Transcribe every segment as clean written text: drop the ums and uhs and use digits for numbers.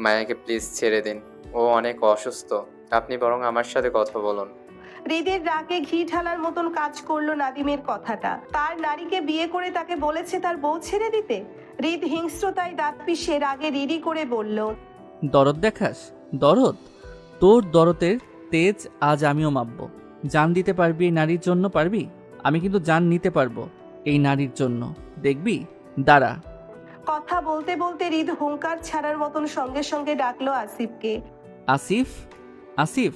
মায়াকে প্লিজ ছেড়ে দিন, ও অনেক অসুস্থ। আপনি বরং আমার সাথে কথা বলুন। হৃদের রাগে ঘি ঢালার মতন কাজ করলো নাদিমের কথাটা। তার নারীকে বিয়ে করে তাকে বলেছে তার বউ ছেড়ে দিতে। হৃদ হিংস্রতায় দাঁত পিষে রাগে রিরি করে বলল, দরদ দেখাস? দরদ? তোর দরদের তেজ আজ আমিও মাপব। জান দিতে পারবি এই নারীর জন্য? পারবি? আমি কিন্তু জান নিতে পারবো এই নারীর জন্য, দেখবি? দাঁড়া। কথা বলতে বলতে হৃদ হুঙ্কার ছাড়ার মতন সঙ্গে সঙ্গে ডাকলো আসিফকে। আসিফ, আসিফ।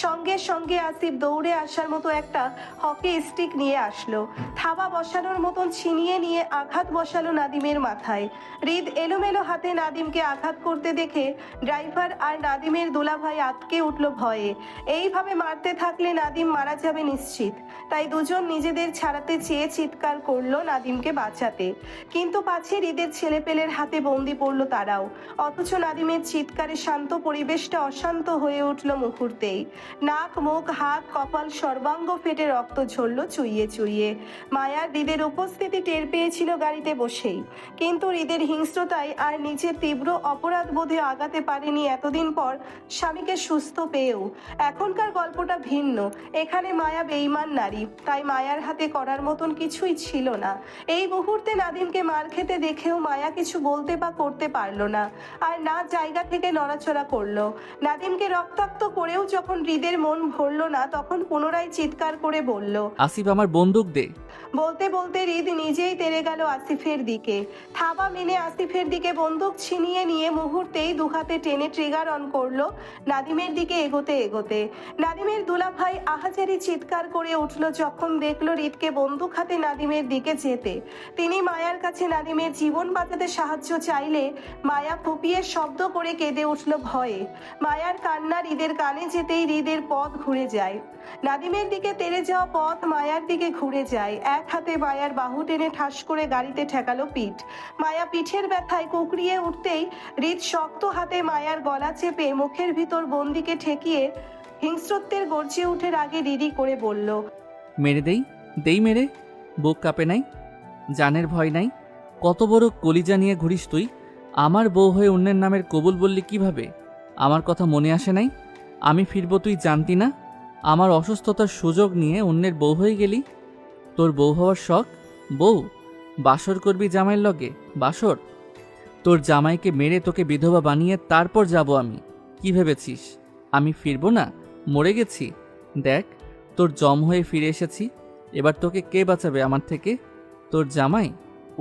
সঙ্গে সঙ্গে আসিফ দৌড়ে আসার মতো একটা হকি স্টিক নিয়ে আসলো। থাবা বসানোর মতন ছিনিয়ে নিয়ে আঘাত বসালো নাদিমের মাথায়। হৃদ এলোমেলো হাতে নাদিমকে আঘাত করতে দেখে ড্রাইভার আর নাদিমের দুলাভাই আটকে উঠল ভয়ে। এইভাবে মারতে থাকলে নাদিম মারা যাবে নিশ্চিত। তাই দুজন নিজেদের ছাড়াতে চেয়ে চিৎকার করলো নাদিমকে বাঁচাতে। কিন্তু পাছে হৃদের ছেলেপেলের হাতে বন্দি পড়লো তারাও। অথচ নাদিমের চিৎকারে শান্ত পরিবেশটা অশান্ত হয়ে উঠল মুহূর্তেই। নাক, মুখ, হাত, কপাল সর্বাঙ্গ ফেটে রক্ত ঝরল চুইয়ে চুইয়ে। মায়া হৃদের উপস্থিতি টের পেয়েছিল গাড়িতে বসেই, কিন্তু হৃদের হিংস্রতায় আর নিজের তীব্র অপরাধ বোধে আগাতে পারেনি এতদিন পর স্বামীকে সুস্থ পেয়েও। এখনকার গল্পটা ভিন্ন। এখানে মায়া বেঈমান নারী, তাই মায়ার হাতে করার মতন কিছুই ছিল না। এই মুহূর্তে নাদিমকে মার খেতে দেখেও মায়া কিছু বলতে বা করতে পারলো না, আর না জায়গা থেকে নড়াচড়া করলো। নাদিমকে রক্তাক্ত করেও যখন হৃদের মন ভরল না, তখন পুনরায় চিৎকার করে বলল। আসিফ, আমার বন্দুক দে। বলতে বলতে হৃদ নিজেই তেড়ে গেল আসিফের দিকে। থাবা মেনে আসিফের দিকে বন্দুক ছিনিয়ে নিয়ে মুহূর্তেই দুহাতে টেনে ট্রিগার অন করলো নাদিমের দিকে এগোতে এগোতে। নাদিমের দুলাভাই আহাজারি চিৎকার করে উঠল যখন দেখলো হৃদকে বন্দুক হাতে নাদিমের দিকে যেতে। তিনি মায়ার কাছে নাদিমের জীবন বাঁচাতে সাহায্য চাইলে মায়া ফুপিয়ে শব্দ করে কেঁদে উঠল ভয়ে। মায়ার কান্না হৃদের কানে যেতেই হৃদের পথ ঘুরে যায়। নাদিমের দিকে তেড়ে যাওয়া পথ মায়ার দিকে ঘুরে যায়। এক হাতে মায়ার বাহু টেনে ঠাস করে গাড়িতে ঠেকালো পিঠ। মায়া পিঠের ব্যথায় কুকড়িয়ে উঠতেই হৃদ শক্ত হাতে মায়ার গলা চেপে মুখের ভিতর বন্দিকে ঠেকিয়ে হিংস্রত্বের গর্জে উঠে রাগে রিরি করে বলল, মেরে দেই, দেই মেরে। বুক কাঁপে নাই? জানের ভয় নাই? কত বড় কলিজা নিয়ে ঘুরিস তুই? আমার বউ হয়ে অন্যের নামের কবুল বললি কিভাবে? আমার কথা মনে আসে নাই? আমি ফিরবো তুই জানতি না? আমার অসুস্থতার সুযোগ নিয়ে অন্যের বউ হয়ে গেলি। তোর বউ হওয়ার শখ? বউ? বাসর করবি জামাইয়ের লগে? বাসর? তোর জামাইকে মেরে তোকে বিধবা বানিয়ে তারপর যাব আমি। কি ভেবেছিস আমি ফিরবো না? মরে গেছি? দেখ, তোর জম হয়ে ফিরে এসেছি। এবার তোকে কে বাঁচাবে আমার থেকে? তোর জামাই?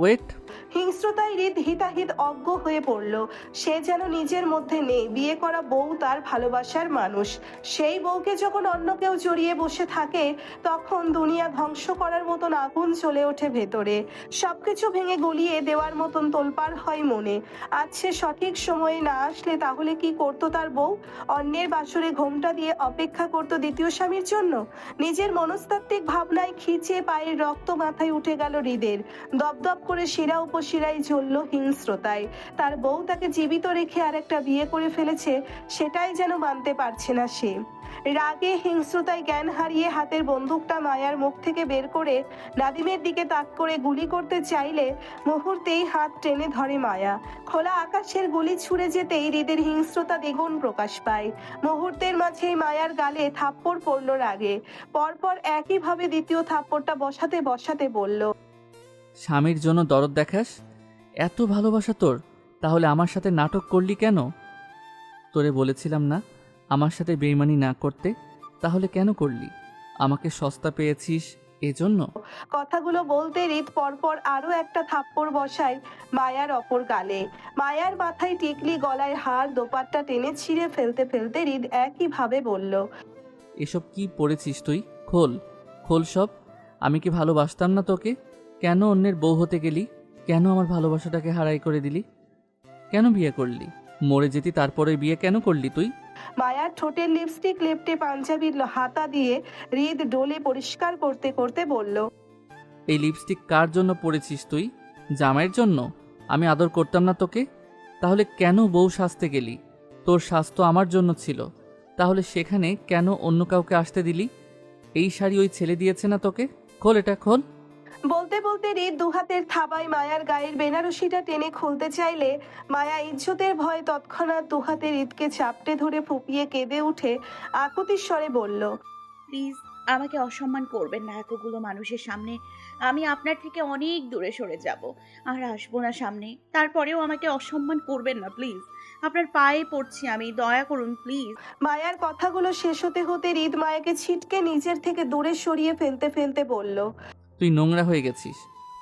ওয়েট। হিংস্রতায় হৃদ হিতাহিত অজ্ঞ হয়ে পড়ল। সে যেন নিজের মধ্যে নেই। বিয়ে করা বউ তার ভালোবাসার মানুষ। সেই বউকে যখন অন্য কেউ জড়িয়ে বসে থাকে, তখন দুনিয়া ধ্বংস করার মতন আগুন জ্বলে ওঠে ভেতরে। সবকিছু ভেঙে গলিয়ে দেওয়ার মতন তোলপাড় হয় মনে। আজ সে সঠিক সময়ে না আসলে তাহলে কি করতো তার বউ? অন্যের বাসরে ঘোমটা দিয়ে অপেক্ষা করতো দ্বিতীয় স্বামীর জন্য? নিজের মনস্তাত্ত্বিক ভাবনায় খিচে পায়ের রক্ত মাথায় উঠে গেল হৃদের। দপদপ করে শিরা উপশিরায় জ্বলল হিংস্রতায়। তার বউ তাকে জীবিত রেখে আরেকটা বিয়ে করে ফেলেছে, সেটাই যেন মানতে পারছে না সে। রাগে হিংস্রতায় জ্ঞান হারিয়ে হাতের বন্দুকটা মায়ার মুখ থেকে বের করে নাদিমের দিকে তাক করে গুলি করতে চাইলে মুহূর্তেই হাত টেনে ধরে মায়া। খোলা আকাশের গুলি ছুড়ে যেতেই হৃদের হিংস্রতা দ্বিগুণ প্রকাশ পায়। মুহূর্তের মাঝেই মায়ার গালে থাপ্পড় পড়ল রাগে। পরপর একইভাবে দ্বিতীয় থাপ্পড়টা বসাতে বসাতে বলল, স্বামীর জন্য দরদ দেখাস? এত ভালোবাসা তোর, তাহলে আমার সাথে নাটক করলি কেন? তোরে বলেছিলাম না আমার সাথে বেইমানি না করতে? তাহলে কেন করলি? আমাকে সস্তা পেয়েছিস এজন্য? কথাগুলো বলতে হৃদ পরপর আরো একটা থাপ্পড় বসায় মায়ার অপর গালে। মায়ার মাথায় টিকলি, গলায় হার, দোপাট্টা টেনে ছিঁড়ে ফেলতে ফেলতে হৃদ একইভাবে বলল, এসব কি পড়েছিস তুই? খোল, খোল সব। আমি কি ভালোবাসতাম না তোকে? কেন অন্যের বউ হতে গেলি? কেন আমার ভালোবাসাটাকে হারাই করে দিলি? কেন বিয়ে করলি? মরে যেতি তারপরে বিয়ে কেন করলি তুই? মায়ার ঠোঁটের লিপস্টিক লেপ্টে পাঞ্জাবির হাতা দিয়ে হৃদ ডোলে পরিষ্কার করতে করতে বলল, এই লিপস্টিক কার জন্য পরেছিস তুই? জামাইয়ের জন্য? আমি আদর করতাম না তোকে? তাহলে কেন বউ সাজতে গেলি? তোর স্বাস্থ্য আমার জন্য ছিল, তাহলে সেখানে কেন অন্য কাউকে আসতে দিলি? এই শাড়ি ওই ছেলে দিয়েছে না তোকে? খোল, এটা খোল। বলতে বলতে হৃদ দুহাতের থাবায় মায়ার গায়ের বেনারসিটা টেনে খুলতে চাইলে মায়া ইজ্জতের ভয়ে তৎক্ষণাৎ দুহাতে হৃদকে চাপটে ধরে ফুপিয়ে কেঁদে উঠে আকুতির স্বরে বলল, প্লিজ আমাকে অসম্মান করবেন না এতগুলো মানুষের সামনে। আমি আপনার থেকে অনেক দূরে সরে যাব, আর আসবো না সামনে। তারপরেও আমাকে অসম্মান করবেন না প্লিজ। আপনার পায়ে পড়ছি আমি, দয়া করুন প্লিজ। মায়ার কথাগুলো শেষ হতে হতে হৃদ মায়াকে ছিটকে নিজের থেকে দূরে সরিয়ে ফেলতে ফেলতে বলল, তুই নোংরা হয়ে গেছিস,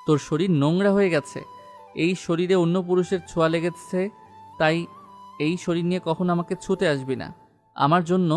তোর শরীর নোংরা হয়ে গেছে। এই শরীরে অন্য পুরুষের ছোঁয়া লেগেছে, তাই এই শরীর নিয়ে কখনো আমাকে ছুঁতে আসবি না। আমার জন্য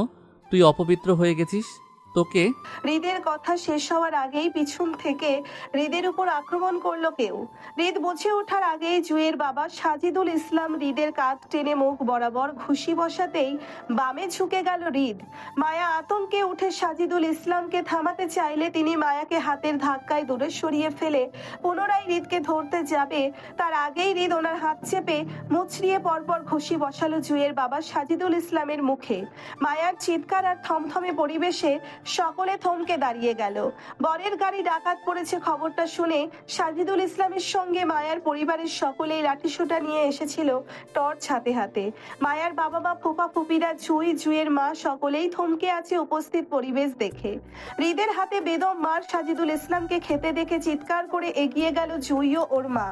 তুই অপবিত্র হয়ে গেছিস। তোকে হৃদের কথা শেষ হওয়ার আগেই পিছন থেকে হৃদের উপর আক্রমণ করলো কেউ। হৃদ বুঝে ওঠার আগেই জুয়ের বাবা সাজিদুল ইসলাম হৃদের কাঁধ টেনে মুখ বরাবর ঘুষি বসাতেই বামে ঝুঁকে গেল হৃদ। মায়া আতঙ্কে উঠে সাজিদুল ইসলামকে থামাতে চাইলে তিনি মায়াকে হাতের ধাক্কায় দূরে সরিয়ে ফেলে পুনরায় হৃদকে ধরতে যাবে তার আগেই হৃদ ওনার হাত চেপে মুচড়িয়ে পরপর ঘুষি বসালো জুয়ের বাবা সাজিদুল ইসলামের মুখে। মায়ার চিৎকার আর থমথমে পরিবেশে সকলে থমকে দাঁড়িয়ে গেল। বরের গাড়ি ডাকাত পড়েছে খবরটা শুনে সাজিদুল ইসলামের সঙ্গে মায়ার পরিবারের সকলেই লাঠিসোঁটা নিয়ে এসেছিল টর্চ হাতে হাতে। মায়ার বাবা মা ফুপা ফুপিরা জুয়ের মা সকলেই থমকে আছে উপস্থিত পরিবেশ দেখে। হৃদের হাতে বেদম মার সাজিদুল ইসলামকে খেতে দেখে চিৎকার করে এগিয়ে গেল জুই ও ওর মা।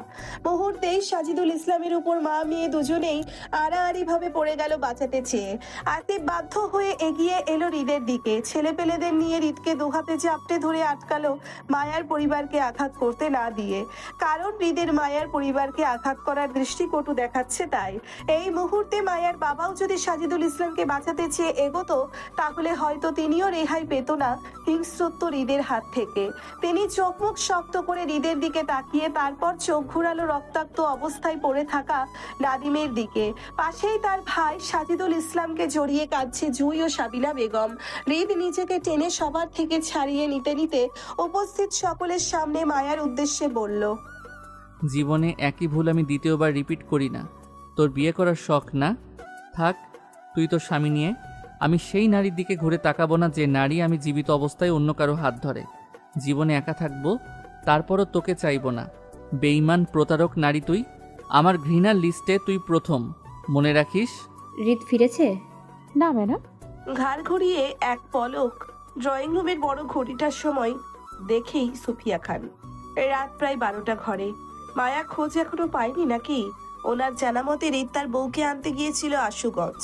মুহূর্তেই সাজিদুল ইসলামের উপর মা মেয়ে দুজনেই আড়াআড়ি ভাবে পড়ে গেল বাঁচাতে চেয়ে। আসিফ বাধ্য হয়ে এগিয়ে এলো হৃদের দিকে। ছেলেপেলেদের নিয়ে হৃদকে দুহাতে চাপটে ধরে আটকালো মায়ার পরিবারকে আঘাত করতে না দিয়ে। কারণ হৃদের মায়ার পরিবারকে আঘাত করার দৃষ্টিকটু দেখাচ্ছে তাই। এই মুহূর্তে মায়ার বাবাও যদি সাজিদুল ইসলামকে বাঁচাতে চেয়ে এগোতো তাহলে হয়তো তিনিও রেহাই পেত না হিংস্রত্ব হৃদের হাত থেকে। তিনি চোখ মুখ শক্ত করে হৃদের দিকে তাকিয়ে তারপর চোখ ঘুরালো রক্তাক্ত অবস্থায় পড়ে থাকা নাদিমের দিকে। পাশেই তার ভাই সাজিদুল ইসলামকে জড়িয়ে কাঁদছে জুই ও সাবিনা বেগম। হৃদ নিজেকে টেনে সবার থেকে ছাড়িয়ে নিতে নিতে উপস্থিত সকলের সামনে মায়ার উদ্দেশ্যে বলল, জীবনে একই ভুল আমি দ্বিতীয়বার রিপিট করি না। তোর বিয়ে করার শখ না, থাক তুই তোর স্বামী নিয়ে। আমি সেই নারীর দিকে ঘুরে তাকাবো না যে নারী আমি জীবিত অবস্থায় অন্য কারো হাত ধরে। জীবনে একা থাকবো, তারপরও তোকে চাইবো না। বেঈমান প্রতারক নারী তুই। আমার ঘৃণার লিস্টে তুই প্রথম, মনে রাখিস। হৃদ ফিরেছে? না ম্যাডাম। ঘাড় ঘুরিয়ে এক পলক ড্রয়িং রুমের বড় ঘড়িটার সময় দেখেই সুফিয়া খান। রাত প্রায় 12টা ঘরে। মায়া খোঁজ এখনো পায়নি নাকি? ওনার জানা মতে হৃদ তার বউকে আনতে গিয়েছিল আশুগঞ্জ।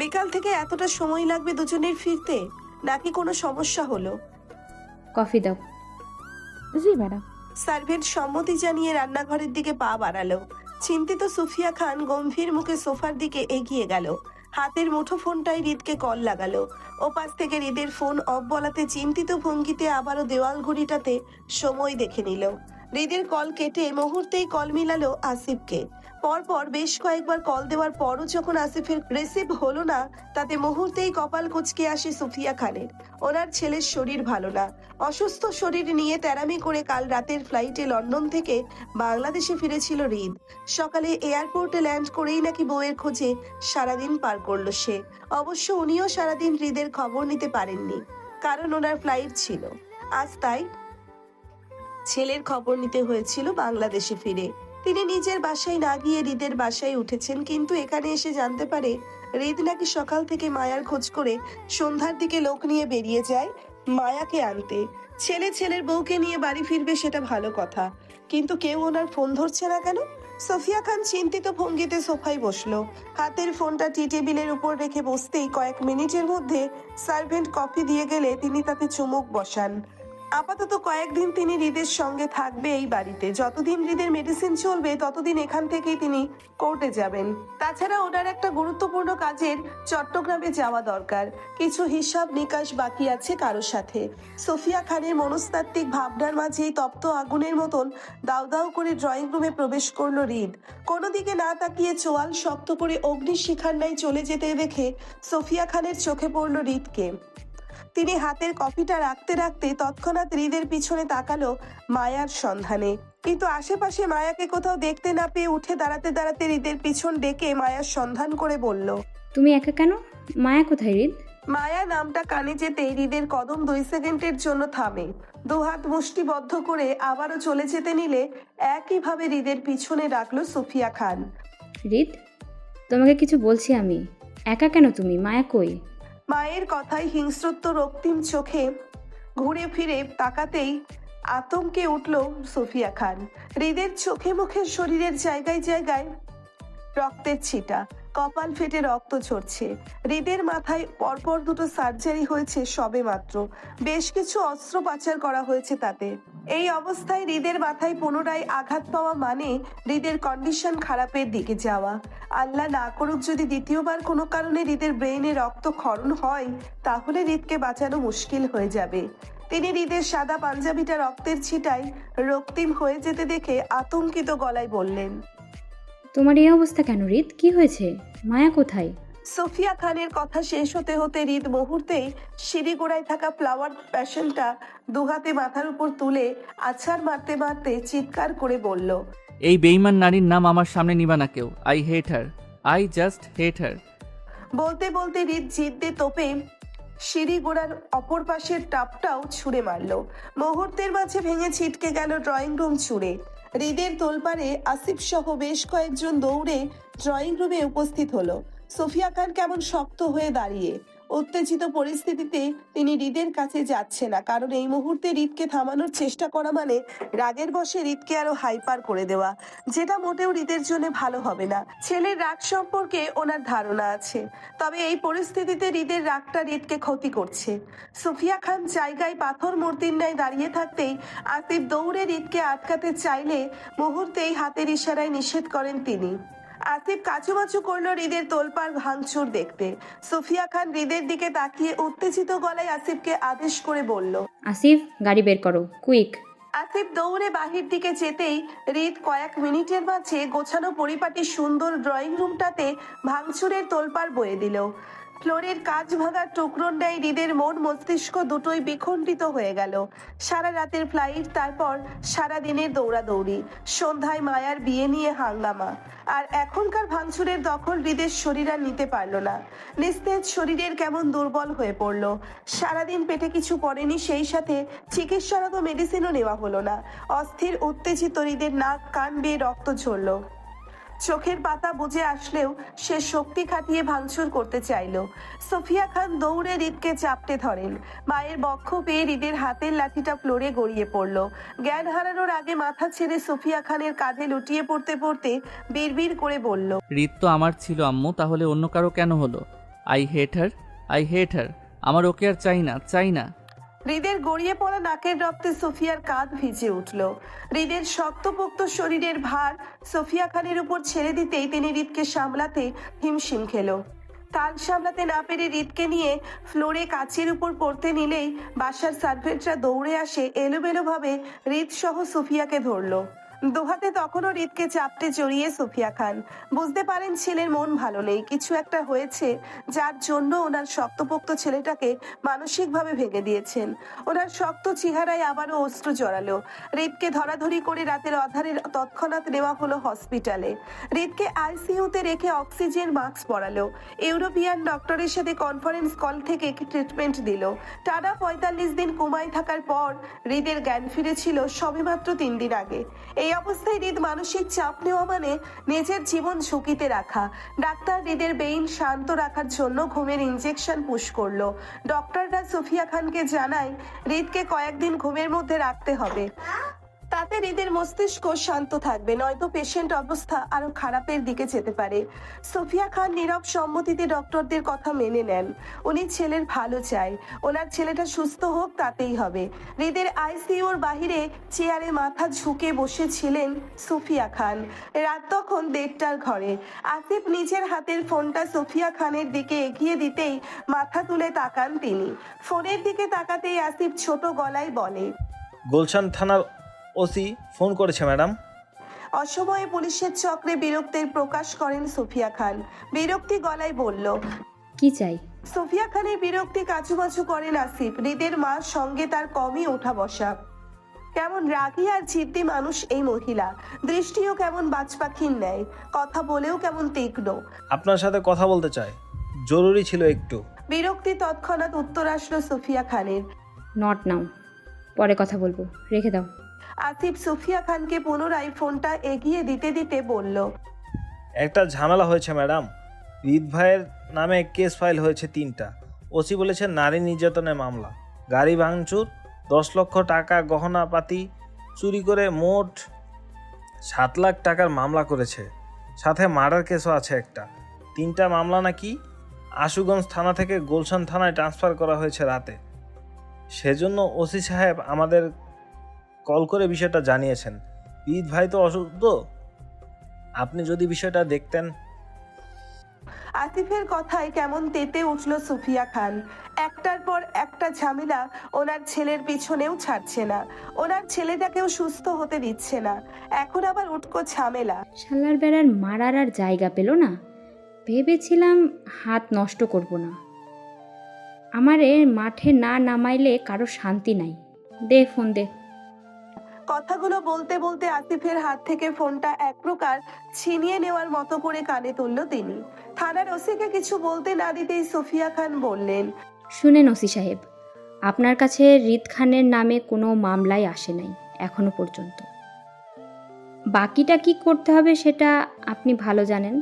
বিকাল থেকে এতটা সময় লাগবে দুজনের ফিরতে, নাকি কোনো সমস্যা হলো? কফি দাও। জি ম্যাডাম। সার্ভেন্ট সম্মতি জানিয়ে রান্নাঘরের দিকে পা বাড়ালো। চিন্তিত সুফিয়া খান গম্ভীর মুখে সোফার দিকে এগিয়ে গেল। হাতের মুঠো ফোনটাই হৃদকে কল লাগালো। ওপাশ থেকে হৃদের ফোন অফ বলাতে চিন্তিত ভঙ্গিতে আবারও দেওয়াল ঘড়িটাতে সময় দেখে নিল। হৃদের কল কেটে মুহূর্তেই কল মিলালো আসিফকে। পরপর বেশ কয়েকবার কল দেওয়ার পরও যখন আসিফের রিসিভ হলো না, তাতে মুহূর্তেই কপাল কুঁচকে আসে সুফিয়া খানের। ওনার ছেলের শরীর ভালো না। অসুস্থ শরীর নিয়ে তেরামি করে কাল রাতের ফ্লাইটে লন্ডন থেকে বাংলাদেশে ফিরেছিল হৃদ। সকালে এয়ারপোর্টে ল্যান্ড করেই নাকি বউয়ের খোঁজে সারাদিন পার করলো সে। অবশ্য উনিও সারাদিন হৃদের খবর নিতে পারেননি, কারণ ওনার ফ্লাইট ছিল আজ, তাই ছেলের খবর নিতে হয়েছিল বাংলাদেশে ফিরে। তিনি নিজের বাসায় না গিয়ে হৃদের বাসায় উঠেছেন, কিন্তু এখানে এসে জানতে পারে হৃদ নাকি সকাল থেকে মায়ার খোঁজ করে সন্ধ্যার দিকে লোক নিয়ে বেরিয়ে যায় মায়াকে আনতে। ছেলের বউকে নিয়ে বাড়ি ফিরবে সেটা ভালো কথা, কিন্তু কেউ ওনার ফোন ধরছে না কেন? সোফিয়া খান চিন্তিত ভঙ্গিতে সোফায় বসলো। হাতের ফোনটা টি টেবিলের উপর রেখে বসতেই কয়েক মিনিটের মধ্যে সার্ভেন্ট কফি দিয়ে গেলে তিনি তাতে চুমুক বসান। আপাতত কয়েকদিন তিনি হৃদের সঙ্গে থাকবে এই বাড়িতে। যতদিন হৃদের মেডিসিন চলবে ততদিন এখান থেকেই তিনি কোর্টে যাবেন। তাছাড়া ওনার একটা গুরুত্বপূর্ণ কাজের চট্টগ্রামে যাওয়া দরকার। কিছু হিসাব নিকাশ বাকি আছে কারোর সাথে। সোফিয়া খানের মনস্তাত্ত্বিক ভাবনার মাঝেই তপ্ত আগুনের মতন দাউ দাউ করে ড্রয়িং রুমে প্রবেশ করলো হৃদ। কোনো দিকে না তাকিয়ে চোয়াল শক্ত করে অগ্নিশিখার ন্যায় চলে যেতে দেখে সোফিয়া খানের চোখে পড়ল হৃদকে। তিনি হাতের কফিটা রাখতে রাখতে তৎক্ষণাৎ হৃদের পিছনে তাকালো মায়ার সন্ধানে, কিন্তু আশেপাশে মায়াকে কোথাও দেখতে না পেয়ে উঠে দাঁড়াতে দাঁড়াতে হৃদের পিছন ডেকে মায়ার সন্ধান করে বলল, তুমি একা কেন? মায়া কোথায় হৃদ? মায়া নামটা কানে যেতেই হৃদের কদম 2 সেকেন্ডের জন্য থামে। দুহাত মুষ্টিবদ্ধ করে আবারও চলে যেতে নিলে একইভাবে হৃদের পিছনে ডাকলো সুফিয়া খান। হৃদ, তোমাকে কিছু বলছি আমি। একা কেন তুমি? মায়া কই? মায়ের কথায় হিংস্রত্ব রক্তিম চোখে ঘুরে ফিরে তাকাতেই আতঙ্কে উঠল সুফিয়া খান। হৃদের চোখে মুখে শরীরের জায়গায় জায়গায় রক্তের ছিটা, কপাল ফেটে রক্ত ঝরছে। হৃদের মাথায় পরপর দুটো সার্জারি হয়েছে সবে মাত্র, বেশ কিছু অস্ত্রোপচার করা হয়েছে তাতে। এই অবস্থায় হৃদের মাথায় পুনরায় আঘাত পাওয়া মানে হৃদের কন্ডিশন খারাপের দিকে যাওয়া। আল্লাহ না করুক যদি দ্বিতীয়বার কোনো কারণে হৃদের ব্রেইনে রক্তক্ষরণ হয়, তাহলে হৃদকে বাঁচানো মুশকিল হয়ে যাবে। তিনি হৃদের সাদা পাঞ্জাবিটা রক্তের ছিটায় রক্তিম হয়ে যেতে দেখে আতঙ্কিত গলায় বললেন, তোমার এই অবস্থা কেন হৃদ? কি হয়েছে? মায়া কোথায়? সোফিয়া খানের কথা শেষ হতে হতে হৃদ মুহূর্তেই সিঁড়ি গোড়ায় থাকা ফ্লাওয়ার প্যাশনটা দুহাতে মাথার উপর তুলে আছাড় মারতে মারতে চিৎকার করে বলল, এই বেইমান নারীর নাম আমার সামনে নিবা না কেউ। I hate her, I just hate her. বলতে বলতে হৃদ জিদ্দে তোপে সিঁড়ি গোড়ার অপর পাশের টাপটাও ছুঁড়ে মারল। মুহূর্তের মাঝে ভেঙে ছিটকে গেল ড্রয়িং রুম ছুঁড়ে। হৃদের তোলপাড়ে আসিফ সহ বেশ কয়েকজন দৌড়ে ড্রয়িং রুমে উপস্থিত হলো। সোফিয়া খান কেমন শক্ত হয়ে দাঁড়িয়ে। উত্তেজিত পরিস্থিতিতে তিনি হৃদের কাছে যাচ্ছে না, কারণ এই মুহূর্তে হৃদকে থামানোর চেষ্টা করা মানে রাগের বশে হৃদকে আরো হাইপার করে দেওয়া, যেটা মোটেও হৃদের জন্য ভালো হবে না। ছেলের রাগ সম্পর্কে ওনার ধারণা আছে, তবে এই পরিস্থিতিতে হৃদের রাগটা হৃদকে ক্ষতি করছে। সুফিয়া খান জায়গায় পাথর মূর্তির ন্যায় দাঁড়িয়ে থাকতেই আসিফ দৌড়ে হৃদকে আটকাতে চাইলে মুহূর্তেই হাতের ইশারায় নিষেধ করেন তিনি। আসিফ কাচুমাচু করলো হৃদের তোলপাড় ভাঙচুর দেখতে। সুফিয়া খান হৃদের দিকে তাকিয়ে উত্তেজিত গলায় আসিফকে আদেশ করে বলল, আসিফ, গাড়ি বের করো, কুইক। আসিফ দৌড়ে বাহির দিকে যেতেই হৃদ কয়েক মিনিটের মাঝে গোছানো পরিপাটি সুন্দর ড্রয়িং রুমটাতে ভাঙচুরের তোলপাড় বয়ে দিল। ফ্লোরের কাঁচ ভাঙার টুকরোর ন্যায় হৃদের মন মস্তিষ্ক দুটোই বিখণ্ডিত হয়ে গেল। সারা রাতের ফ্লাইট, তারপর সারা দিনের দৌড়াদৌড়ি, সন্ধ্যায় মায়ার বিয়ে নিয়ে হাঙ্গামা, আর এখনকার ভাঙচুরের দখল হৃদের শরীর আর নিতে পারল না। নিস্তেজ শরীরের কেমন দুর্বল হয়ে পড়ল। সারাদিন পেটে কিছু পড়েনি, সেই সাথে চিকিৎসারত মেডিসিনও নেওয়া হলো না। অস্থির উত্তেজিত হৃদের নাক কান বেয়ে রক্ত ঝরল। চোখের পাতা বুঝে আসলেও সে শক্তি খাটিয়ে ভাঙচুর করতে চাইল। সোফিয়া খান দৌড়ে হৃদকে চাপটে ধরেন। মায়ের বক্ষ পেয়ে হৃদের হাতের লাঠিটা ফ্লোরে গড়িয়ে পড়ল। জ্ঞান হারানোর আগে মাথা ছেড়ে সোফিয়া খানের কাঁধে লুটিয়ে পড়তে পড়তে বিড়বিড় করে বলল, হৃদ তো আমার ছিল আম্মু, তাহলে অন্য কারো কেন হলো? I hate her, I hate her. আমার ওকে আর চাই না, চাই না। হৃদের গড়িয়ে পড়া নাকের রক্তে সোফিয়ার কাঁধ ভিজে উঠল। হৃদের শক্তপোক্ত শরীরের ভার সোফিয়া খানের উপর ছেড়ে দিতেই তিনি হৃদকে সামলাতে হিমশিম খেল। তাল সামলাতে না পেরে হৃদকে নিয়ে ফ্লোরে কাচের উপর পড়তে নিলেই বাসার সার্ভেন্টরা দৌড়ে আসে। এলোমেলোভাবে হৃদ সহ সোফিয়াকে ধরল। দুহাতে তখনও হৃদকে চাপটে জড়িয়ে সোফিয়া খান। বুঝতে পারেন ছেলের মন ভালো নেই, কিছু একটা হয়েছে যার জন্য ওনার শক্তপোক্ত ছেলেটাকে মানসিকভাবে ভেঙে দিয়েছেন। ওনার শক্ত চেহারায় আবারও অশ্রু জড়ালো। হৃদকে ধরাধরি করে রাতের অধারে তৎক্ষণাৎ নেওয়া হলো হসপিটালে। হৃদকে আইসিইউতে রেখে অক্সিজেন মাস্ক পরালো। ইউরোপিয়ান ডক্টরের সাথে কনফারেন্স কল থেকে ট্রিটমেন্ট দিল। টানা 45 দিন কোমায় থাকার পর হৃদের জ্ঞান ফিরেছিল সবেমাত্র 3 দিন আগে। এই অবস্থায় হৃদ মানসিক চাপ নেওয়া মানে নিজের জীবন ঝুঁকিতে রাখা। ডাক্তার হৃদের ব্রেইন শান্ত রাখার জন্য ঘুমের ইনজেকশন পুশ করলো। ডক্টররা সোফিয়া খানকে জানায় হৃদকে কয়েকদিন ঘুমের মধ্যে রাখতে হবে, তাতে হৃদের মস্তিষ্ক শান্ত থাকবে, নয়তো পেশেন্ট অবস্থা আরো খারাপের দিকে যেতে পারে। সোফিয়া খান নীরব সম্মতিতে ডক্টরদের কথা মেনে নেন। উনি ছেলের ভালো চায়, ওনার ছেলেটা সুস্থ হোক তাতেই হবে। হৃদের আইসিইউর বাহিরে চেয়ারে মাথা ঝুঁকে বসেছিলেন সোফিয়া খান। রাত তখন 1:30টার ঘরে। আসিফ নিজের হাতের ফোনটা সোফিয়া খানের দিকে এগিয়ে দিতেই মাথা তুলে তাকান তিনি। ফোনের দিকে তাকাতেই আসিফ ছোট গলায় বলে, গুলশান থানার ওসি ফোন করেছে ম্যাডাম। অসময়ে পুলিশের চক্রে বিরক্তির প্রকাশ করেন সোফিয়া খান। বিরক্তি গলায় বলল, কি চাই? সোফিয়া খানের বিরক্তি কাচুমাচু করেন আসিফ। হৃদের মার সঙ্গে তার কমই ওঠা বসা। কেমন রাগী আর জিদ্দি মানুষ এই মহিলা। দৃষ্টিও কেমন বাজপাখির ন্যায়, কথা বলেও কেমন তীক্ষ্ণ। আপনার সাথে কথা বলতে চাই, জরুরি ছিল একটু। বিরক্তি তৎক্ষণাৎ উত্তর আসলো সুফিয়া খানের। নট নাও, পরে কথা বলবো, রেখে দাও। আসিফ সুফিয়া খানকে পুনরায় ফোনটা এগিয়ে দিতে দিতে বলল, একটা ঝামেলা হয়েছে ম্যাডাম। রিদ ভাইয়ের নামে কেস ফাইল হয়েছে 3টা। ওসি বলেছে নারী নির্যাতনের মামলা, গাড়ি ভাঙচুর, 10 লক্ষ টাকা গহনাপাতি চুরি করে মোট 7 লাখ টাকার মামলা করেছে। সাথে মার্ডার কেসও আছে একটা। 3টা মামলা নাকি আশুগঞ্জ থানা থেকে গুলশান থানায় ট্রান্সফার করা হয়েছে রাতে। সেজন্য ওসি সাহেব আমাদের কল করে বিষয়টা জানিয়েছেন। রিদ ভাই তো অসুস্থ, আপনি যদি বিষয়টা দেখতেন। আসিফের কথায় কেমন তেতে উঠল সুফিয়া খান। একটার পর একটা ঝামেলা ওনার ছেলের পিছনেও ছাড়ছে না, ওনার ছেলেটাকেও সুস্থ হতে দিচ্ছে না, এখন আবার উটকো ঝামেলা। শালার বেড়ার মারার আর জায়গা পেল না। ভেবেছিলাম হাত নষ্ট করব না। আমারে মাঠে না নামাইলে কারো শান্তি নাই। দে ফোন দে। কথাগুলো বলতে বলতে আসিফের হাত থেকে ফোনটা এক প্রকার ছিনিয়ে নেওয়ার মতো করে কানে তুলল তিনি। থানার ওসিকে কিছু বলতে না দিতেই সুফিয়া খান বললেন, শুনেন ওসি সাহেব, আপনার কাছে রিদ খানের নামে কোনো মামলাই আসে নাই এখনো পর্যন্ত। বাকিটা কি করতে হবে সেটা আপনি ভালো জানেন।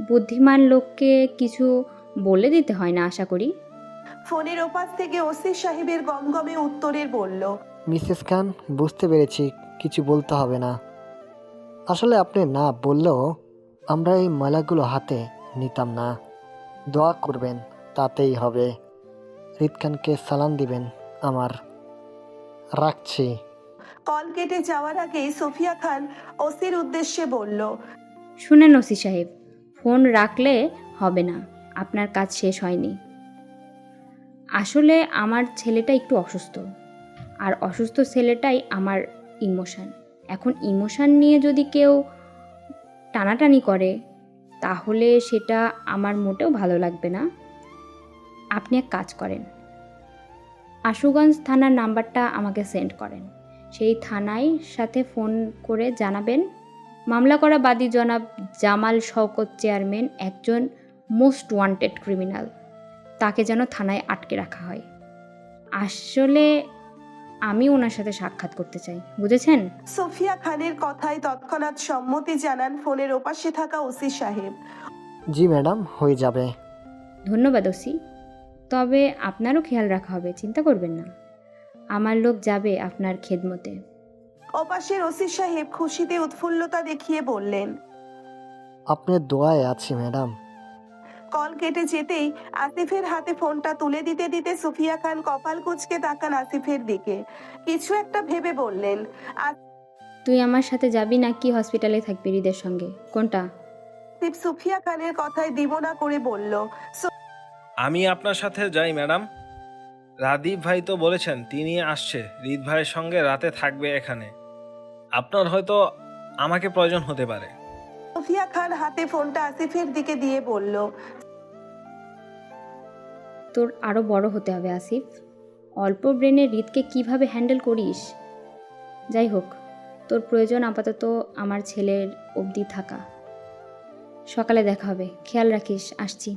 বুদ্ধিমান লোককে কিছু বলে দিতে হয় না আশা করি। ফোনের ওপাশ থেকে ওসি সাহেবের গমগমে উত্তরের বলল, মিসেস খান, বুঝতে পেরেছি, কিছু বলতে হবে না। আসলে আপনি না বললেও আমরা এই মালাগুলো হাতে নিতাম না। দোয়া করবেন, তাতেই হবে। রিদ খানকে সালাম দিবেন আমার। রাখছি। কল কেটে যাওয়ার আগেই সুফিয়া খান ওসির উদ্দেশ্যে বলল, শুনেন ওসি সাহেব, ফোন রাখলে হবে না, আপনার কাজ শেষ হয়নি। আসলে আমার ছেলেটা একটু অসুস্থ, আর অসুস্থ ছেলেটাই আমার ইমোশন। এখন ইমোশন নিয়ে যদি কেউ টানাটানি করে তাহলে সেটা আমার মোটেও ভালো লাগবে না। আপনি এক কাজ করেন, আশুগঞ্জ থানার নাম্বারটা আমাকে সেন্ড করেন। সেই থানায় সাথে ফোন করে জানাবেন মামলা করা বাদী জনাব জামাল শওকত চেয়ারম্যান একজন মোস্ট ওয়ান্টেড ক্রিমিনাল, তাকে যেন থানায় আটকে রাখা হয়। আসলে আমি ওনার সাথে সাক্ষাৎ করতে চাই, বুঝেছেন? সুফিয়া খানের কথায় তৎক্ষণাৎ সম্মতি জানান ফোনের ওপাশে থাকা ওসি সাহেব। জি ম্যাডাম, হয়ে যাবে। ধন্যবাদ ওসি, তবে আপনারও খেয়াল রাখা হবে, চিন্তা করবেন না। আমার লোক যাবে আপনার খেদমতে। ওপাশের ওসি সাহেব খুশিতে উৎফুল্লতা দেখিয়ে বললেন, আপনার দোয়ায় আছি ম্যাডাম। কল কেটে যেতেই আসিফের হাতে ফোনটা তুলে দিতে দিতে সুফিয়া খান কপাল কুঁচকে তাকান আসিফের দিকে। কিছু একটা ভেবে বললেন, তুই আমার সাথে যাবি নাকি হসপিটালে থাকবি হৃদের সঙ্গে, কোনটা? আসিফ সুফিয়া খানের কথায় দিবনা করে বলল, আমি আপনার সাথে যাই ম্যাডাম। রাদীপ ভাই তো বলেছেন তিনি আসছে, রিদ ভাইয়ের সঙ্গে রাতে থাকবে এখানে। আপনার হয়তো আমাকে প্রয়োজন হতে পারে। সুফিয়া খান হাতে ফোনটা আসিফের দিকে দিয়ে বলল, তোর আরও বড় হতে হবে আসিফ। অল্প ব্রেনে হৃদকে কিভাবে হ্যান্ডেল করিস। যাই হোক, তোর প্রয়োজন আপাতত আমার ছেলের অবধি থাকা। সকালে দেখা হবে, খেয়াল রাখিস, আসছি।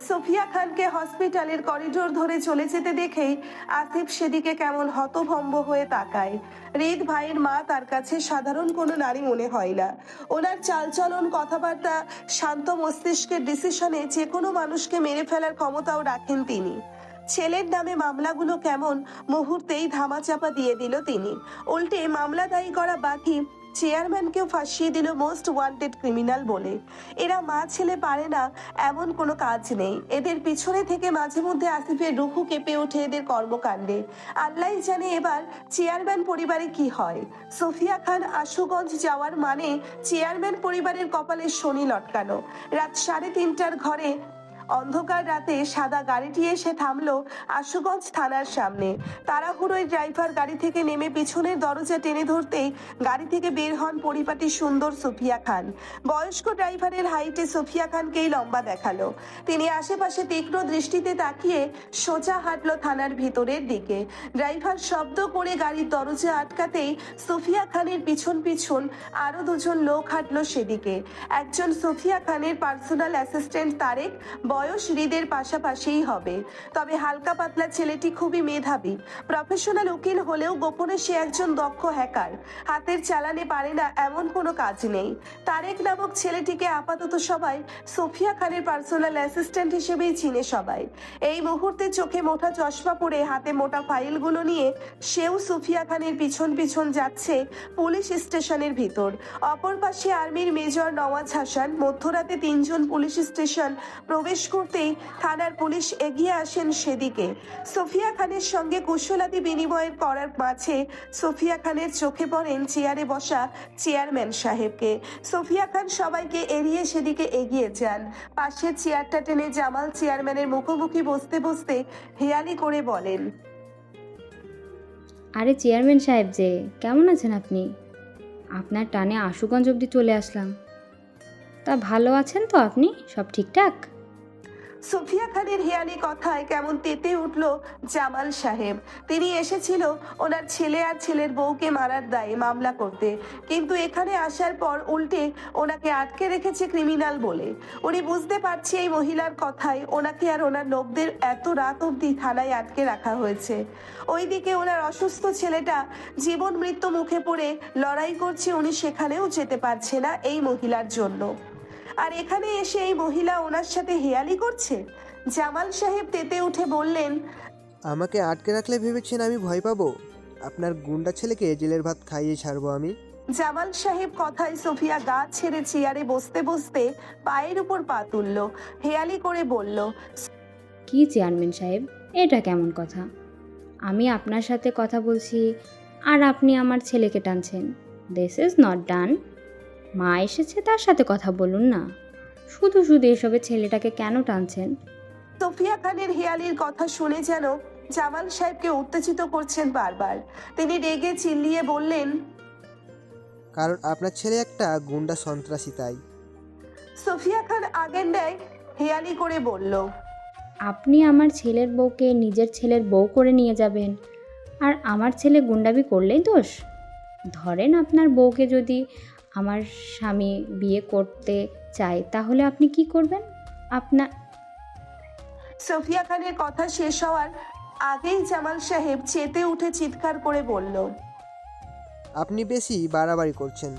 সুফিয়া খানকে হসপিটালের করিডোর ধরে চলে যেতে দেখেই আসিফ সেদিকে কেমন হতভম্ব হয়ে তাকায়। রিদ ভাইয়ের মা তার কাছে সাধারণ কোনো নারী মনে হয় না। ওনার চালচলন, কথাবার্তা, শান্ত মস্তিষ্কের ডিসিশনে যে কোনো মানুষকে মেরে ফেলার ক্ষমতাও রাখেন তিনি। ছেলের নামে মামলাগুলো কেমন মুহূর্তেই ধামাচাপা দিয়ে দিল তিনি। উল্টে মামলা দায়ী করা বাকি চেয়ারম্যানকেও ফাঁসিয়ে দিল মোস্ট ওয়ান্টেড ক্রিমিনাল বলে। এরা মা ছেলে পারে না এমন কোনো কাজ নেই। এদের পিছনে থেকে মাঝে মধ্যে আসিফের রুহু কেঁপে ওঠে এদের কর্মকাণ্ডে। আল্লাহ জানে এবার চেয়ারম্যান পরিবারে কি হয়। সুফিয়া খান আশুগঞ্জ যাওয়ার মানে চেয়ারম্যান পরিবারের কপালে শনি লটকানো। রাত 3:30টার ঘরে অন্ধকার রাতে সাদা গাড়িটি এসে থামলো আশুগঞ্জ থানার সামনে। তাড়াহুড়োয় ড্রাইভার গাড়ি থেকে নেমে পিছনের দরজা টেনে ধরতেই গাড়ি থেকে বের হন পরিপাটি সুন্দর সুফিয়া খান। বয়স্ক ড্রাইভারের হাইটে সুফিয়া খানকেই লম্বা দেখালো। তিনি আশেপাশে তীক্ষ্ণ দৃষ্টিতে তাকিয়ে সোজা হাঁটলো থানার ভিতরের দিকে। ড্রাইভার শব্দ করে গাড়ির দরজা আটকাতেই সুফিয়া খানের পিছন পিছন আরো দুজন লোক হাঁটলো সেদিকে। একজন সুফিয়া খানের পার্সোনাল অ্যাসিস্ট্যান্ট তারেক, বয়স হৃদের পাশাপাশিই হবে, তবে হালকা পাতলা ছেলেটি খুবই মেধাবী। প্রফেশনাল উকিল হলেও গোপনে সে একজন দক্ষ হ্যাকার। হাতের চালানে পারে না এমন কোনো কাজ নেই। তারেক নামক ছেলেটিকে আপাতত সবাই সোফিয়া খানের পার্সোনাল অ্যাসিস্ট্যান্ট হিসেবেই চিনে সবাই। এই মুহূর্তে চোখে মোটা চশমা পরে হাতে মোটা ফাইলগুলো নিয়ে সেও সোফিয়া খানের পিছন পিছন যাচ্ছে পুলিশ স্টেশনের ভিতর। অপর পাশে আর্মির মেজর নওয়াজ হাসান। মধ্যরাতে 3 জন পুলিশ স্টেশন প্রবেশ করতেই থানার পুলিশ এগিয়ে আসেন সেদিকে। সোফিয়া খানের সঙ্গে কুশলাদি বিনিময় করার মাঝে সোফিয়া খানের চোখে পড়েন চেয়ারে বসা চেয়ারম্যান সাহেবকে। সোফিয়া খান সবাইকে এড়িয়ে সেদিকে এগিয়ে যান। পাশের চেয়ারটা টেনে জামাল চেয়ারম্যানের মুখোমুখি বসতে বসতে হেয়ালি করে বলেন, আরে চেয়ারম্যান সাহেব যে, কেমন আছেন আপনি? আপনার টানে আশুগঞ্জ অবধি চলে আসলাম। তা ভালো আছেন তো আপনি? সব ঠিকঠাক? সোফিয়া খানের হেয়ালি কথায় কেমন তেতে উঠল জামাল সাহেব। তিনি এসেছিল ওনার ছেলে আর ছেলের বউকে মারার দায়ে মামলা করতে, কিন্তু এখানে আসার পর উল্টে ওনাকে আটকে রেখেছে ক্রিমিনাল বলে। উনি বুঝতে পারছে এই মহিলার কথায় ওনাকে আর ওনার লোকদের এত রাত অবধি থানায় আটকে রাখা হয়েছে। ওইদিকে ওনার অসুস্থ ছেলেটা জীবন মৃত্যু মুখে পড়ে লড়াই করছে, উনি সেখানেও যেতে পারছে না এই মহিলার জন্য। আর এখানে এসে এই মহিলা ওনার সাথে হেয়ালি করছে। জামাল সাহেব তেতে উঠে বললেন, আমাকে আটকে রাখলে ভেবেছেন আমি ভয় পাবো? আপনার গুন্ডা ছেলেকে জেলের ভাত খাইয়ে ছাড়বো আমি। জামাল সাহেব কথায় সোফিয়া গা ছেড়ে চেয়ারে বসতে বসতে পায়ের উপর পা তুলল, হেয়ালি করে বলল, কি চেয়ারম্যান সাহেব, এটা কেমন কথা? আমি আপনার সাথে কথা বলছি আর আপনি আমার ছেলেকে টানছেন। This is not done. মা এসেছে, তার সাথে কথা বলুন না। শুধু শুধু এসবে ছেলেটাকে কেন টানছেন? সোফিয়া খানের হেয়ালির কথা শুনে যেন জামাল সাহেবকে উত্তেজিত করছেন বারবার। তিনি রেগে চিল্লিয়ে বললেন, কারণ আপনার ছেলে একটা গুন্ডা সন্ত্রাসী, তাই। সোফিয়া খান আগের ন্যায় হেয়ালি করে বলল, আপনি আমার ছেলের বউকে নিজের ছেলের বউ করে নিয়ে যাবেন, আর আমার ছেলে গুন্ডাবি করলেই দোষ? ধরেন আপনার বউকে যদি আমার স্বামী বিয়ে করতে চায়, তাহলে আপনি কি করবেন? আপনার সোফিয়া খানের কথা শেষ হওয়ার আগেই জামাল সাহেব চেতে উঠে চিৎকার করে বলল। আপনি বেশি বাড়াবাড়ি করছেন।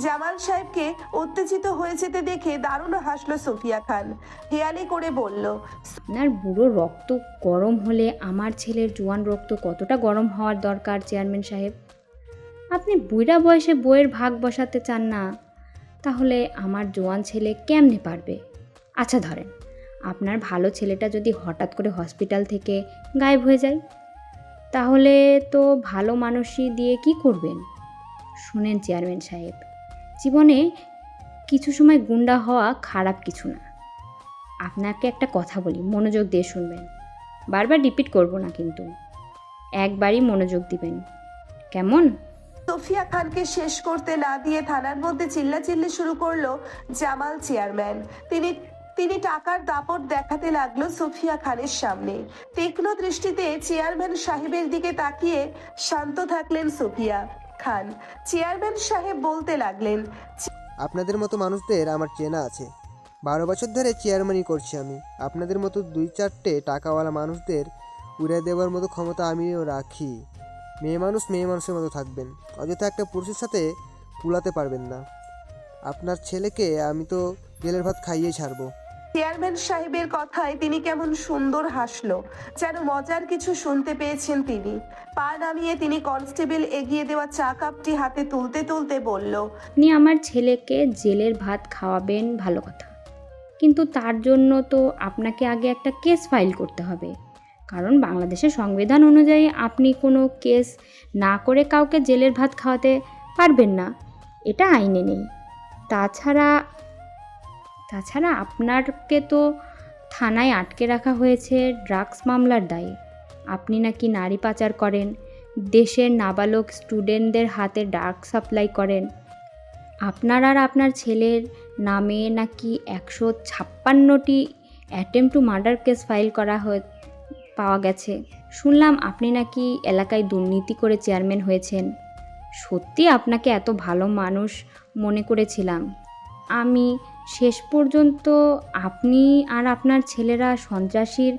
জামাল সাহেবকে উত্তেজিত হয়ে যেতে দেখে দারুণ হাসলো সোফিয়া খান। হেয়ালি করে বলল, আপনার বুড়ো রক্ত গরম হলে আমার ছেলের জোয়ান রক্ত কতটা গরম হওয়ার দরকার চেয়ারম্যান সাহেব? আপনি বুড়া বয়সে বইয়ের ভাগ বসাতে চান না, তাহলে আমার জোয়ান ছেলে কেমনে পারবে? আচ্ছা ধরেন আপনার ভালো ছেলেটা যদি হঠাৎ করে হসপিটাল থেকে গায়েব হয়ে যায়, তাহলে তো ভালো মানুষই দিয়ে কি করবেন? শুনেন চেয়ারম্যান সাহেব, জীবনে কিছু সময় গুন্ডা হওয়া খারাপ কিছু না। আপনাকে একটা কথা বলি, মনোযোগ দিয়ে শুনবেন। বারবার রিপিট করব না, কিন্তু একবারই মনোযোগ দিবেন, কেমন? সোফিয়া খানকে শেষ করতে না দিয়ে থানার মধ্যে চিল্লাচিল্লি শুরু করলো জামাল চেয়ারম্যান। তিনি টাকার দাপট দেখাতে লাগলো সোফিয়া খানের সামনে। তীক্ষ্ণ দৃষ্টিতে চেয়ারম্যান সাহেবের দিকে তাকিয়ে শান্ত থাকলেন সোফিয়া খান। চেয়ারম্যান সাহেব বলতে লাগলেন, আপনাদের মতো মানুষদের আমার চেনা আছে। 12 বছর ধরে চেয়ারম্যানই করছি আমি। আপনাদের মতো 2-4টে টাকাওয়ালা মানুষদের উড়ে দেওয়ার মতো ক্ষমতা আমিও রাখি। মেয়ে মানুষ মেয়ে মানুষের মতো থাকবেন, অযথা একটা পুরুষের সাথে কুলাতে পারবেন না। আপনার ছেলেকে আমি তো জেলের ভাত খাইয়ে ছাড়বো। চেয়ারম্যান সাহেবের কথায় তিনি কেমন সুন্দর হাসলো, যেন মজার কিছু শুনতে পেয়েছেন তিনি। পা নামিয়ে তিনি কনস্টেবল এগিয়ে দেওয়া চা কাপটি হাতে তুলতে তুলতে বলল, আপনি আমার ছেলেকে জেলের ভাত খাওয়াবেন, ভালো কথা, কিন্তু তার জন্য তো আপনাকে আগে একটা কেস ফাইল করতে হবে। কারণ বাংলাদেশের সংবিধান অনুযায়ী আপনি কোনো কেস না করে কাউকে জেলের ভাত খাওয়াতে পারবেন না, এটা আইনে নেই। তাছাড়া আপনাকে তো থানায় আটকে রাখা হয়েছে ড্রাগস মামলার দায়ে। আপনি নাকি নারী পাচার করেন, দেশের নাবালক স্টুডেন্টদের হাতে ড্রাগস সাপ্লাই করেন। আপনার আর আপনার ছেলের নামে নাকি 156টি attempt to murder case file করা পাওয়া গেছে। শুনলাম আপনি নাকি এলাকায় দুর্নীতি করে চেয়ারম্যান হয়েছেন। সত্যি আপনাকে এত ভালো মানুষ মনে করেছিলাম আমি, শেষ পর্যন্ত আপনি আর আপনার ছেলেরা সন্ত্রাসীর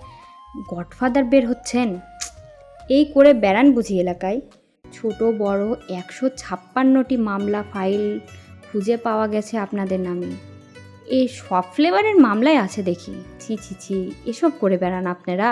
গডফাদার বের হচ্ছেন। এই করে বেড়ান বুঝি এলাকায়। ছোট বড় 156টি মামলা ফাইল খুঁজে পাওয়া গেছে আপনাদের নামে। এই সব ফ্লেভারের মামলায় আছে দেখি। ছি ছি ছি, এসব করে বেড়ান আপনারা।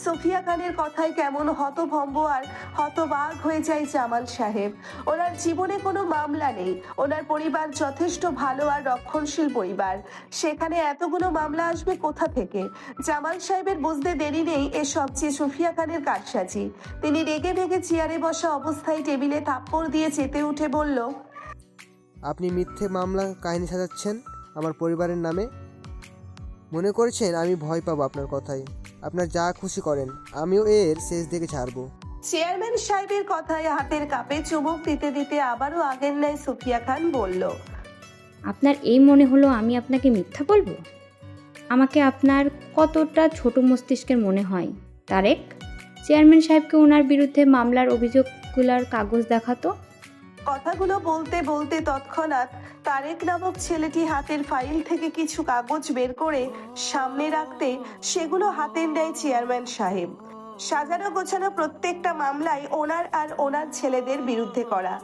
সোফিয়া খানের কথায় কেমন হতভম্ব আর হতবাক হয়ে যায় জামাল সাহেব। ওনার জীবনে কোনো মামলা নেই, ওনার পরিবার যথেষ্ট ভালো আর রক্ষণশীল পরিবার, সেখানে এতগুলো মামলা আসবে কোথা থেকে? জামাল সাহেবের বুঝতে দেরি নেই এসব যে সোফিয়া খানের কারসাজি। তিনি রেগে ভেগে চেয়ারে বসা অবস্থায় টেবিলে থাপ্পড় দিয়ে চেতে উঠে বলল, আপনি মিথ্যে মামলা কাহিনী সাজাচ্ছেন আমার পরিবারের নামে। মনে করছেন আমি ভয় পাবো আপনার কথায়? আপনার যা খুশি করেন, আমিও এর শেষ দেখে ছাড়বো। চেয়ারম্যান সাহেবের কথায় হাতের কাপে চুমুক দিতে দিতে আবারও আগের ন্যায় সোফিয়া খান বলল, আপনার এই মনে হলো আমি আপনাকে মিথ্যা বলবো? আমাকে আপনার কতটা ছোট মস্তিষ্কের মনে হয় তারেক? চেয়ারম্যান সাহেবকে ওনার বিরুদ্ধে মামলার অভিযোগগুলোর কাগজ দেখাতো। কথাগুলো বলতে বলতে তৎক্ষণাৎ তারেক নামক ছেলেটি হাতের ফাইল থেকে কিছু কাগজ বের করে সামনে রাখতে সেগুলো হাতে নেয় চেয়ারম্যান সাহেব। সাজানো গোছানো প্রত্যেকটা মামলায় ওনার আর ওনার ছেলেদের বিরুদ্ধে করা।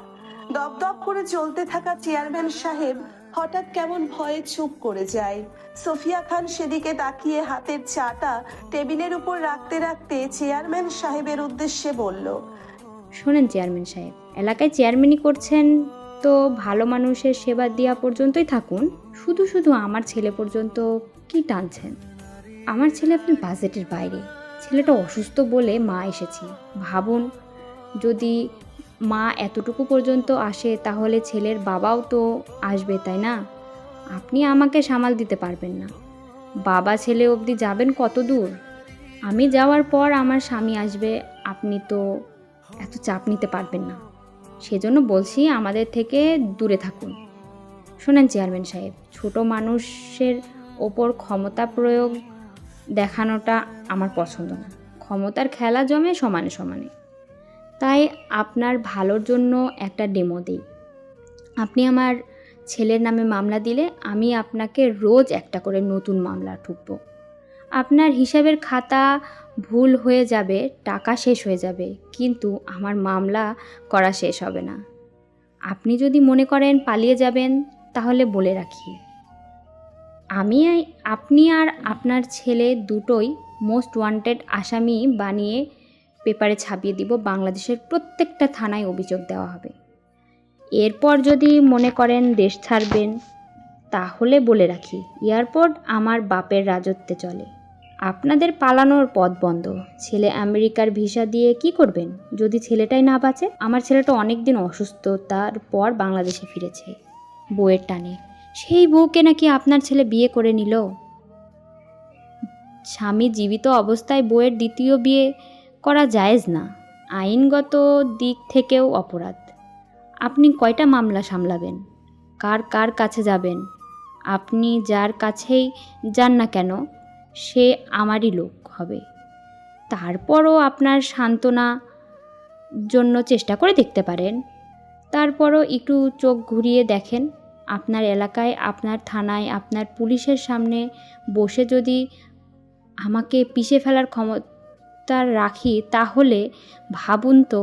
দপদপ করে চলতে থাকা চেয়ারম্যান সাহেব হঠাৎ কেমন ভয়ে চুপ করে যায়। সোফিয়া খান সেদিকে তাকিয়ে হাতের চাটা টেবিলের উপর রাখতে রাখতে চেয়ারম্যান সাহেবের উদ্দেশ্যে বলল, শোনেন চেয়ারম্যান সাহেব, এলাকায় চেয়ারম্যানই করছেন তো ভালো মানুষের সেবা দেওয়া পর্যন্তই থাকুন। শুধু শুধু আমার ছেলে পর্যন্ত কি টানছেন? আমার ছেলে আপনার বাজেটের বাইরে। ছেলেটা অসুস্থ বলে মা এসেছি। ভাবুন, যদি মা এতটুকু পর্যন্ত আসে তাহলে ছেলের বাবাও তো আসবে, তাই না? আপনি আমাকে সামাল দিতে পারবেন না। বাবা ছেলে অবধি যাবেন কত দূর? আমি যাওয়ার পর আমার স্বামী আসবে, আপনি তো এত চাপ নিতে পারবেন না। সেজন্য বলছি আমাদের থেকে দূরে থাকুন। শোনেন চেয়ারম্যান সাহেব, ছোট মানুষের ওপর ক্ষমতা প্রয়োগ দেখানোটা আমার পছন্দ না। ক্ষমতার খেলা জমে সমানে সমানে। তাই আপনার ভালোর জন্য একটা ডেমো দিই। আপনি আমার ছেলের নামে মামলা দিলে আমি আপনাকে রোজ একটা করে নতুন মামলা ঠুকবো। আপনার হিসাবের খাতা ভুল হয়ে যাবে, টাকা শেষ হয়ে যাবে, কিন্তু আমার মামলা করা শেষ হবে না। আপনি যদি মনে করেন পালিয়ে যাবেন তাহলে বলে রাখি, আপনি আর আপনার ছেলে দুটোই মোস্ট ওয়ান্টেড আসামি বানিয়ে পেপারে ছাপিয়ে দিব। বাংলাদেশের প্রত্যেকটা থানায় অভিযোগ দেওয়া হবে। এরপর যদি মনে করেন দেশ ছাড়বেন তাহলে বলে রাখি, এয়ারপোর্ট আমার বাপের রাজত্বে চলে। আপনাদের পালানোর পথ বন্ধ। ছেলে আমেরিকার ভিসা দিয়ে কি করবেন যদি ছেলেটাই না বাঁচে? আমার ছেলেটা অনেক দিন অসুস্থ, তারপর বাংলাদেশে ফিরেছে বউয়ের টানে। সেই বউকে নাকি আপনার ছেলে বিয়ে করে নিল। স্বামী জীবিত অবস্থায় বউয়ের দ্বিতীয় বিয়ে করা জায়েজ না, আইনগত দিক থেকেও অপরাধ। আপনি কয়টা মামলা সামলাবেন? কার কার কাছে যাবেন? আপনি যার কাছেই যান না কেন সে আমারই লোক হবে। তারপরও আপনার সান্ত্বনা জন্য চেষ্টা করে দেখতে পারেন। তারপরও একটু চোখ ঘুরিয়ে দেখেন, আপনার এলাকায়, আপনার থানায়, আপনার পুলিশের সামনে বসে যদি আমাকে পিষে ফেলার ক্ষমতা রাখি তাহলে ভাবুন তো,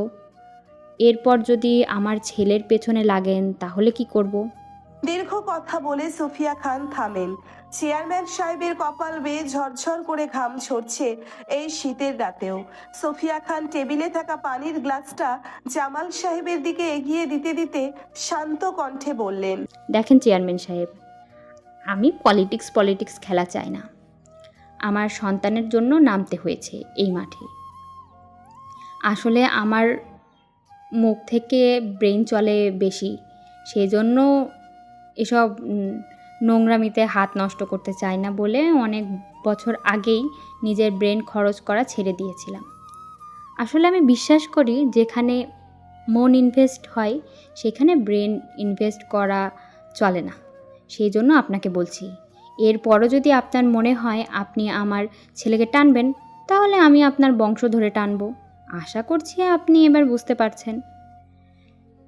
এরপর যদি আমার ছেলের পেছনে লাগেন তাহলে কি করব? দীর্ঘ কথা বলে সোফিয়া খান থামেন। চেয়ারম্যান সাহেবের কপাল বেয়ে ঝরঝর করে ঘাম ঝরছে এই শীতের রাতেও। সোফিয়া খান টেবিলে থাকা পানির গ্লাসটা জামাল সাহেবের দিকে এগিয়ে দিতে দিতে শান্ত কণ্ঠে বললেন, দেখেন চেয়ারম্যান সাহেব, আমি পলিটিক্স খেলা চাই না। আমার সন্তানের জন্য নামতে হয়েছে এই মাঠে। আসলে আমার মুখ থেকে ব্রেন চলে বেশি, সেই জন্য এসব নোংরামিতে হাত নষ্ট করতে চাই না বলে অনেক বছর আগেই নিজের ব্রেন খরচ করা ছেড়ে দিয়েছিলাম। আসলে আমি বিশ্বাস করি যেখানে মন ইনভেস্ট হয় সেখানে ব্রেন ইনভেস্ট করা চলে না। সেই জন্য আপনাকে বলছি, এরপরও যদি আপনার মনে হয় আপনি আমার ছেলেকে টানবেন তাহলে আমি আপনার বংশ ধরে টানব। আশা করছি আপনি এবার বুঝতে পারছেন।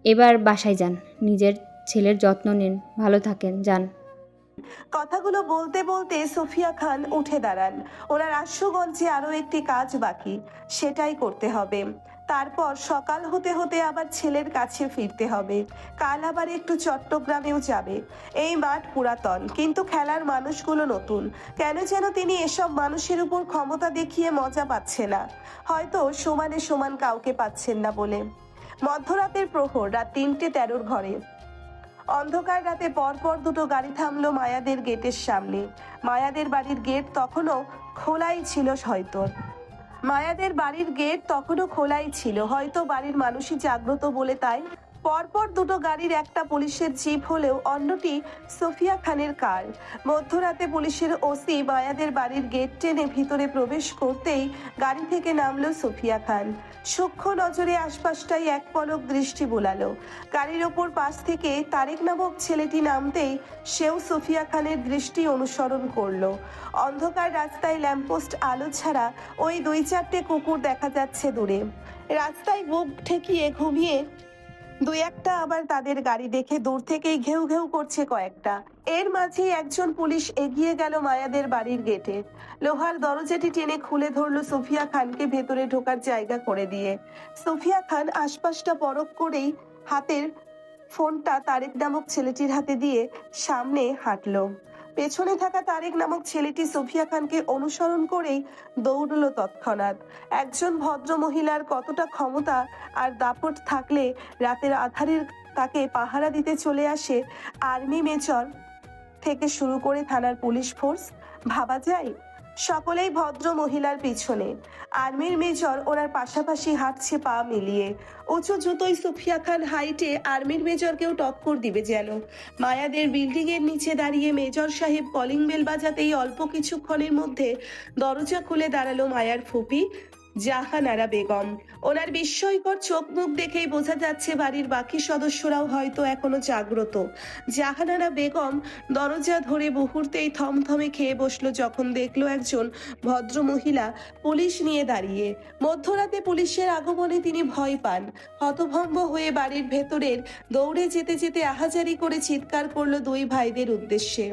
এবার বাসায় যান, নিজের ছেলের যত্ন নিন, ভালো থাকেন, যান। কথাগুলো বলতে বলতে সোফিয়া খান উঠে দাঁড়ান। ওনার আশুগঞ্জে আরও একটি কাজ বাকি, সেটাই করতে হবে। তারপর সকাল হতে হতে আবার ছেলের কাছে ফিরতে হবে। কাল আবার একটু চট্টগ্রামেও যাবে। এই মাঠ পুরাতন, কিন্তু খেলার মানুষগুলো নতুন। কেন যেন তিনি এসব মানুষের উপর ক্ষমতা দেখিয়ে মজা পাচ্ছে না, হয়তো সমানে সমান কাউকে পাচ্ছেন না বলে। মধ্যরাতের প্রহর, রাত 3:13 ঘরে। অন্ধকার রাতে পরপর দুটো গাড়ি থামলো মায়াদের গেটের সামনে। মায়াদের বাড়ির গেট তখনও খোলাই ছিল হয়তো। মায়াদের বাড়ির গেট তখনও খোলাই ছিল, হয়তো বাড়ির মানুষই জাগ্রত বলে তাই। পরপর দুটো গাড়ির, একটা পুলিশের জিপ হলেও অন্যটি সোফিয়া খানের কার। মধ্যরাতে পুলিশের ওসি মায়াদের বাড়ির গেট টেনে ভিতরে প্রবেশ করতেই গাড়ি থেকে নামলো সোফিয়া খান। সূক্ষ্ম নজরে আশপাশটাই এক পলক দৃষ্টি বোলালো। গাড়ির ওপর পাশ থেকে তারেক নামক ছেলেটি নামতেই সেও সোফিয়া খানের দৃষ্টি অনুসরণ করলো। অন্ধকার রাস্তায় ল্যাম্পপোস্ট আলো ছাড়া ওই 2-4টে কুকুর দেখা যাচ্ছে দূরে। রাস্তায় বুক ঠেকিয়ে ঘুমিয়ে 2-একটা আবার তাদের গাড়ি দেখে দূর থেকেই ঘেউ ঘেউ করছে কয়েকটা। এর মাঝেই একজন পুলিশ এগিয়ে গেল মায়াদের বাড়ির গেটে। লোহার দরজাটি টেনে খুলে ধরলো সোফিয়া খানকে ভেতরে ঢোকার জায়গা করে দিয়ে। সোফিয়া খান আশপাশটা পরখ করেই হাতের ফোনটা তারেক নামক ছেলেটির হাতে দিয়ে সামনে হাঁটলো। পেছনে থাকা তারেক নামক ছেলেটি সোফিয়া খানকে অনুসরণ করেই দৌড়লো তৎক্ষণাৎ। একজন ভদ্র মহিলার কতটা ক্ষমতা আর দাপট থাকলে রাতের আধারের তাকে পাহারা দিতে চলে আসে আর্মি মেজর থেকে শুরু করে থানার পুলিশ ফোর্স, ভাবা যায়? সকলেই ভদ্র মহিলার পিছনে। আর্মির মেজর ওনার পাশাপাশি হাঁটছে পা মিলিয়ে। উঁচু জুতোয় সোফিয়া খান হাইটে আর্মির মেজরকেও টক্কর দিবে যেন। মায়াদের বিল্ডিং এর নিচে দাঁড়িয়ে মেজর সাহেব কলিং বেল বাজাতেই অল্প কিছুক্ষণের মধ্যে দরজা খুলে দাঁড়ালো মায়ার ফুপি জাহানারা বেগম। ওনার বিস্ময়কর চোখ মুখ দেখেই বোঝা যাচ্ছে বাড়ির বাকি সদস্যরাও হয়তো এখনো জাগ্রত। জাহানারা বেগম দরজা ধরে মুহূর্তেই থমথমে খেয়ে বসলো যখন দেখলো একজন ভদ্র মহিলা পুলিশ নিয়ে দাঁড়িয়ে। মধ্যরাতে পুলিশের আগমনে তিনি ভয় পান। হতভম্ব হয়ে বাড়ির ভেতরের দৌড়ে যেতে যেতে আহাজারি করে চিৎকার করলো দুই ভাইদের উদ্দেশ্যে।